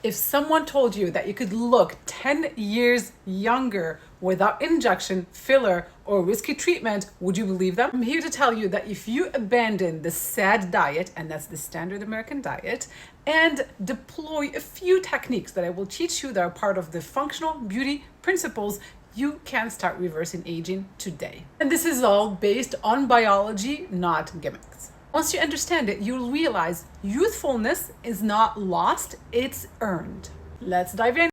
If someone told you that you could look 10 years younger without injection, filler, or risky treatment, would you believe them? I'm here to tell you that if you abandon the SAD diet, and that's the standard American diet, and deploy a few techniques that I will teach you that are part of the functional beauty principles, you can start reversing aging today. And this is all based on biology, not gimmicks. Once you understand it, you'll realize youthfulness is not lost, it's earned. Let's dive in.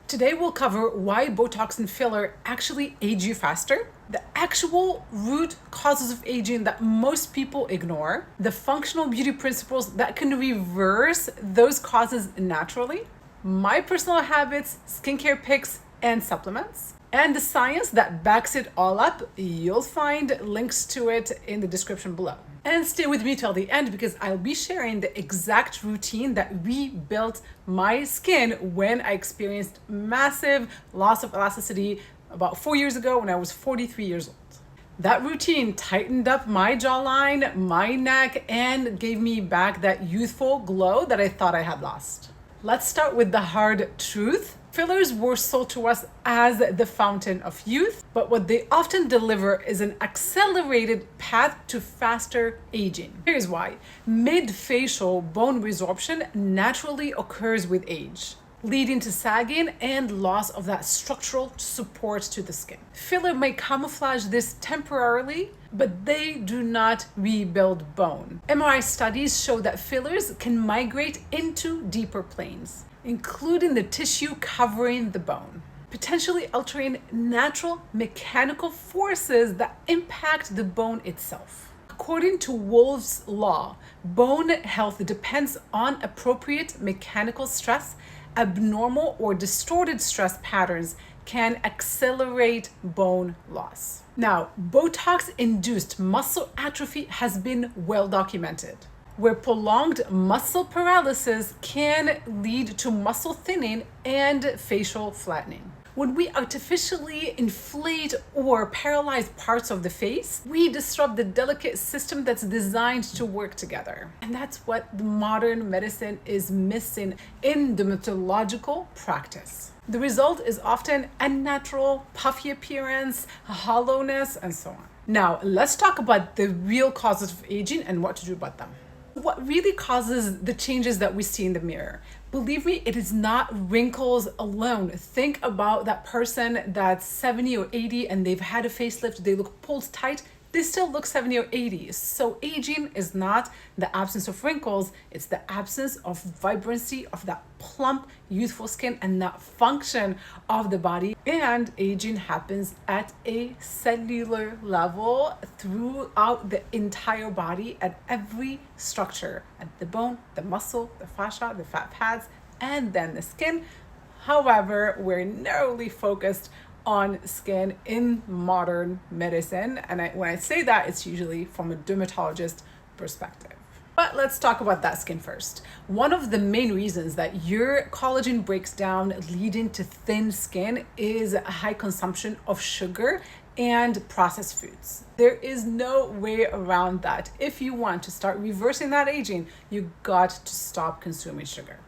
Today we'll cover why Botox and filler actually age you faster, the actual root causes of aging that most people ignore, the functional beauty principles that can reverse those causes naturally, my personal habits, skincare picks, and supplements, and the science that backs it all up. You'll find links to it in the description below. And stay with me till the end because I'll be sharing the exact routine that rebuilt my skin when I experienced massive loss of elasticity about 4 years ago when I was 43 years old. That routine tightened up my jawline, my neck, and gave me back that youthful glow that I thought I had lost. Let's start with the hard truth. Fillers were sold to us as the fountain of youth, but what they often deliver is an accelerated path to faster aging. Here's why. Mid-facial bone resorption naturally occurs with age, leading to sagging and loss of that structural support to the skin. Filler may camouflage this temporarily, but they do not rebuild bone. MRI studies show that fillers can migrate into deeper planes, including the tissue covering the bone, potentially altering natural mechanical forces that impact the bone itself. According to Wolff's Law, bone health depends on appropriate mechanical stress. Abnormal or distorted stress patterns can accelerate bone loss. Now, Botox-induced muscle atrophy has been well documented, where prolonged muscle paralysis can lead to muscle thinning and facial flattening. When we artificially inflate or paralyze parts of the face, we disrupt the delicate system that's designed to work together. And that's what the modern medicine is missing in dermatological practice. The result is often unnatural, puffy appearance, hollowness, and so on. Now, let's talk about the real causes of aging and what to do about them. What really causes the changes that we see in the mirror? Believe me, it is not wrinkles alone. Think about that person that's 70 or 80 and they've had a facelift, they look pulled tight, they still look 70 or 80. So aging is not the absence of wrinkles, it's the absence of vibrancy, of that plump, youthful skin and that function of the body. And aging happens at a cellular level throughout the entire body, at every structure, at the bone, the muscle, the fascia, the fat pads, and then the skin. However, we're narrowly focused on skin in modern medicine. And when I say that, it's usually from a dermatologist perspective. But let's talk about that skin first. One of the main reasons that your collagen breaks down, leading to thin skin, is a high consumption of sugar and processed foods. There is no way around that. If you want to start reversing that aging, you got to stop consuming sugar.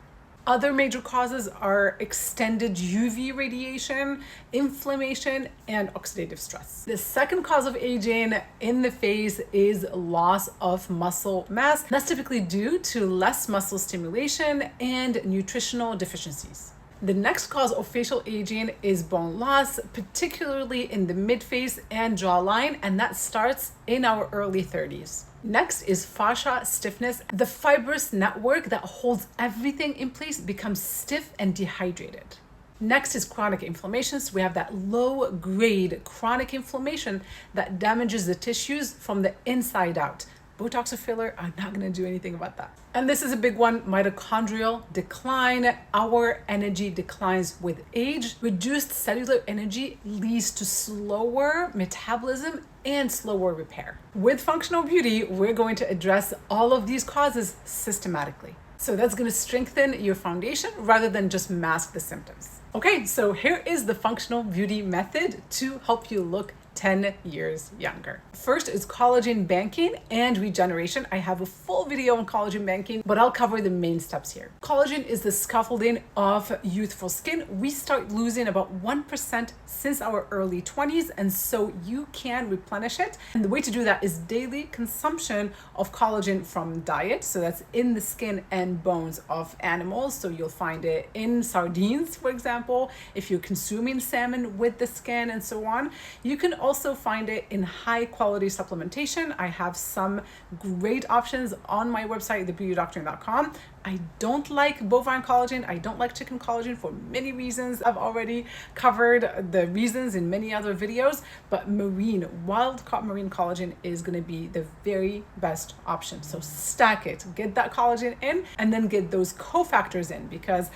Other major causes are extended UV radiation, inflammation, and oxidative stress. The second cause of aging in the face is loss of muscle mass. That's typically due to less muscle stimulation and nutritional deficiencies. The next cause of facial aging is bone loss, particularly in the mid-face and jawline, and that starts in our early 30s. Next is fascia stiffness. The fibrous network that holds everything in place becomes stiff and dehydrated. Next is chronic inflammation. So we have that low-grade chronic inflammation that damages the tissues from the inside out. Botox or filler are not going to do anything about that. And this is a big one, mitochondrial decline. Our energy declines with age. Reduced cellular energy leads to slower metabolism and slower repair. With functional beauty, we're going to address all of these causes systematically. So that's going to strengthen your foundation rather than just mask the symptoms. Okay, so here is the functional beauty method to help you look 10 years younger. First is collagen banking and regeneration. I have a full video on collagen banking, but I'll cover the main steps here. Collagen is the scaffolding of youthful skin. We start losing about 1% since our early 20s, and so you can replenish it. And the way to do that is daily consumption of collagen from diet. So that's in the skin and bones of animals. So you'll find it in sardines, for example, if you're consuming salmon with the skin and so on. You can also find it in high quality supplementation. I have some great options on my website, thebeautydoctrine.com. I don't like bovine collagen. I don't like chicken collagen for many reasons. I've already covered the reasons in many other videos, but marine, wild-caught marine collagen is going to be the very best option. So stack it, get that collagen in, and then get those cofactors in, because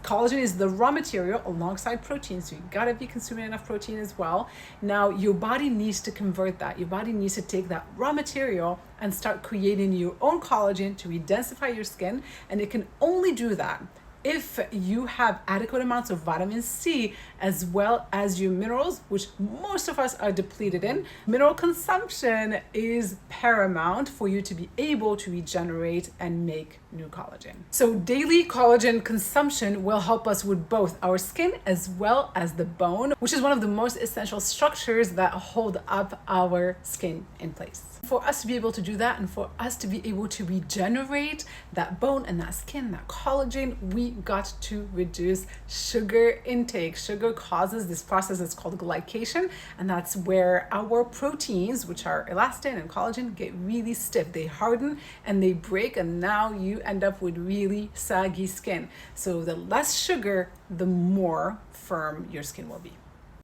collagen is the raw material alongside protein, so you gotta be consuming enough protein as well. Now, your body needs to convert that. Your body needs to take that raw material and start creating your own collagen to redensify your skin, and it can only do that if you have adequate amounts of vitamin C as well as your minerals, which most of us are depleted in. Mineral consumption is paramount for you to be able to regenerate and make new collagen. So daily collagen consumption will help us with both our skin as well as the bone, which is one of the most essential structures that hold up our skin in place. For us to be able to do that and for us to be able to regenerate that bone and that skin, that collagen, we got to reduce sugar intake. Sugar causes this process that's called glycation, and that's where our proteins, which are elastin and collagen, get really stiff. They harden and they break, and now you end up with really saggy skin. So the less sugar, the more firm your skin will be.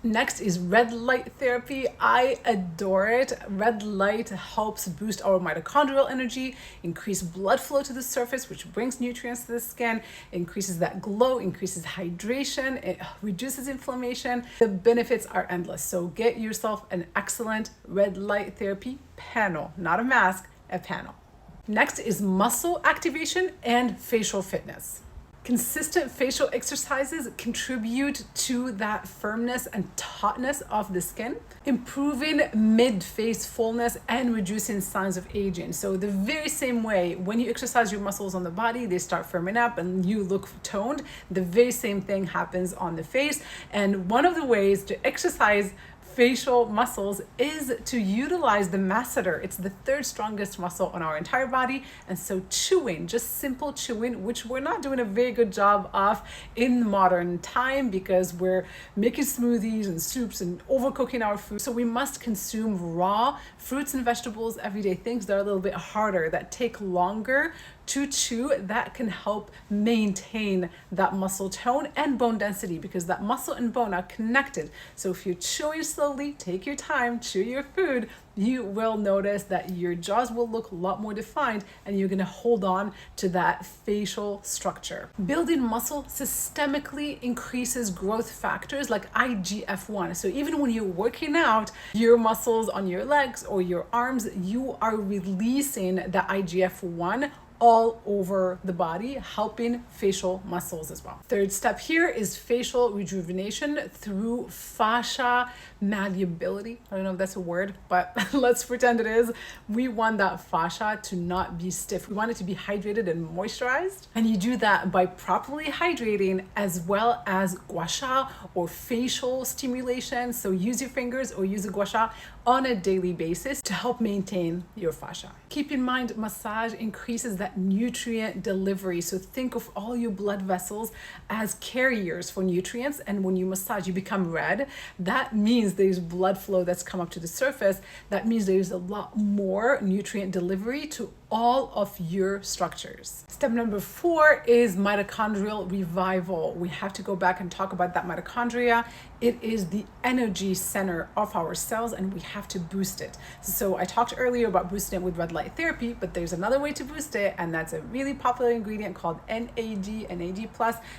Next is red light therapy. I adore it. Red light helps boost our mitochondrial energy, increase blood flow to the surface, which brings nutrients to the skin, increases that glow, increases hydration, it reduces inflammation. The benefits are endless. So get yourself an excellent red light therapy panel, not a mask, a panel. Next is muscle activation and facial fitness. Consistent facial exercises contribute to that firmness and tautness of the skin, improving mid-face fullness and reducing signs of aging. So the very same way, when you exercise your muscles on the body, they start firming up and you look toned. The very same thing happens on the face. And one of the ways to exercise facial muscles is to utilize the masseter. It's the third strongest muscle on our entire body. And so chewing, just simple chewing, which we're not doing a very good job of in modern time because we're making smoothies and soups and overcooking our food. So we must consume raw fruits and vegetables every day, things that are a little bit harder, that take longer to chew, that can help maintain that muscle tone and bone density, because that muscle and bone are connected. So if you're chewing slowly, take your time, chew your food, you will notice that your jaws will look a lot more defined and you're gonna hold on to that facial structure. Building muscle systemically increases growth factors like IGF-1. So even when you're working out your muscles on your legs or your arms, you are releasing that IGF-1 all over the body, helping facial muscles as well. Third step here is facial rejuvenation through fascia malleability. I don't know if that's a word, but let's pretend it is. We want that fascia to not be stiff. We want it to be hydrated and moisturized. And you do that by properly hydrating as well as gua sha or facial stimulation. So use your fingers or use a gua sha on a daily basis to help maintain your fascia. Keep in mind, massage increases that nutrient delivery. So think of all your blood vessels as carriers for nutrients. And when you massage, you become red. That means there's blood flow that's come up to the surface. That means there's a lot more nutrient delivery to all of your structures. Step number 4 is mitochondrial revival. We have to go back and talk about that mitochondria. It is the energy center of our cells and we have to boost it. So I talked earlier about boosting it with red light therapy, but there's another way to boost it, and that's a really popular ingredient called NAD, NAD+.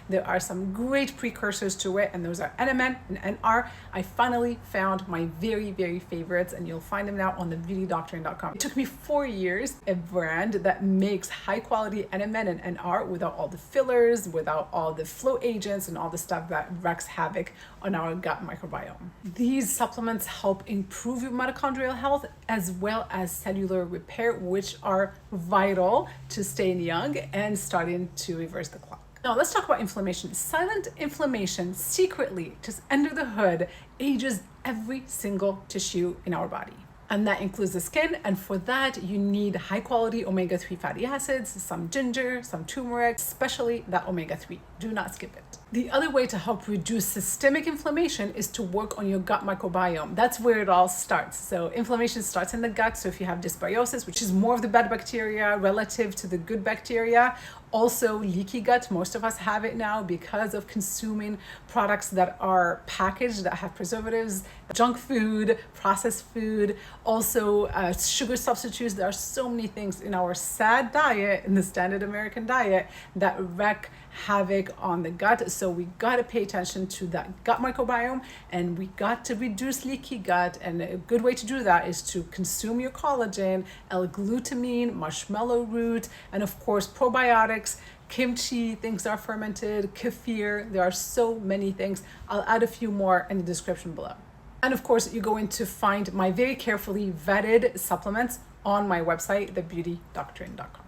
There are some great precursors to it, and those are NMN and NR. I finally found my very, very favorites, and you'll find them now on thebeautydoctrine.com. It took me 4 years, a brand that makes high quality NMN and NR without all the fillers, without all the flow agents and all the stuff that wreaks havoc on our gut microbiome. These supplements help improve your mitochondrial health as well as cellular repair, which are vital to staying young and starting to reverse the clock. Now let's talk about inflammation. Silent inflammation secretly, just under the hood, ages every single tissue in our body. And that includes the skin. And for that, you need high quality omega-3 fatty acids, some ginger, some turmeric, especially that omega-3. Do not skip it. The other way to help reduce systemic inflammation is to work on your gut microbiome. That's where it all starts. So inflammation starts in the gut. So if you have dysbiosis, which is more of the bad bacteria relative to the good bacteria, also leaky gut, most of us have it now because of consuming products that are packaged, that have preservatives, junk food, processed food, also sugar substitutes. There are so many things in our sad diet, in the standard American diet, that wreak havoc on the gut. So we got to pay attention to that gut microbiome, and we got to reduce leaky gut. And a good way to do that is to consume your collagen, L-glutamine, marshmallow root, and of course probiotics, kimchi, things that are fermented, kefir. There are so many things. I'll add a few more in the description below. And of course, you're going to find my very carefully vetted supplements on my website, thebeautydoctrine.com.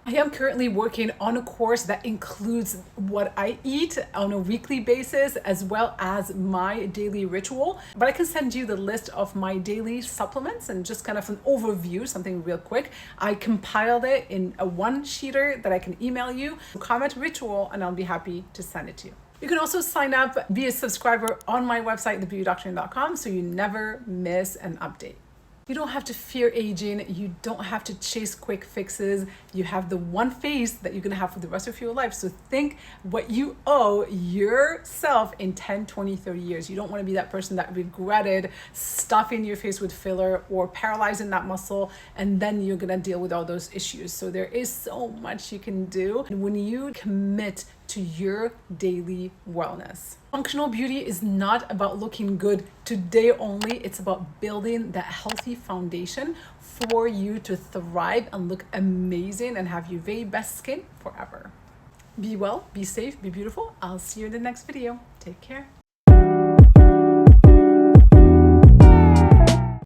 I am currently working on a course that includes what I eat on a weekly basis as well as my daily ritual. But I can send you the list of my daily supplements and just kind of an overview, something real quick. I compiled it in a one-sheeter that I can email you. Comment ritual and I'll be happy to send it to you. You can also sign up, be a subscriber on my website, thebeautydoctrine.com, so you never miss an update. You don't have to fear aging. You don't have to chase quick fixes. You have the one face that you're gonna have for the rest of your life. So think what you owe yourself in 10, 20, 30 years. You don't wanna be that person that regretted stuffing your face with filler or paralyzing that muscle, and then you're gonna deal with all those issues. So there is so much you can do when you commit to your daily wellness. Functional beauty is not about looking good today only. It's about building that healthy foundation for you to thrive and look amazing and have your very best skin forever. Be well, be safe, be beautiful. I'll see you in the next video. Take care.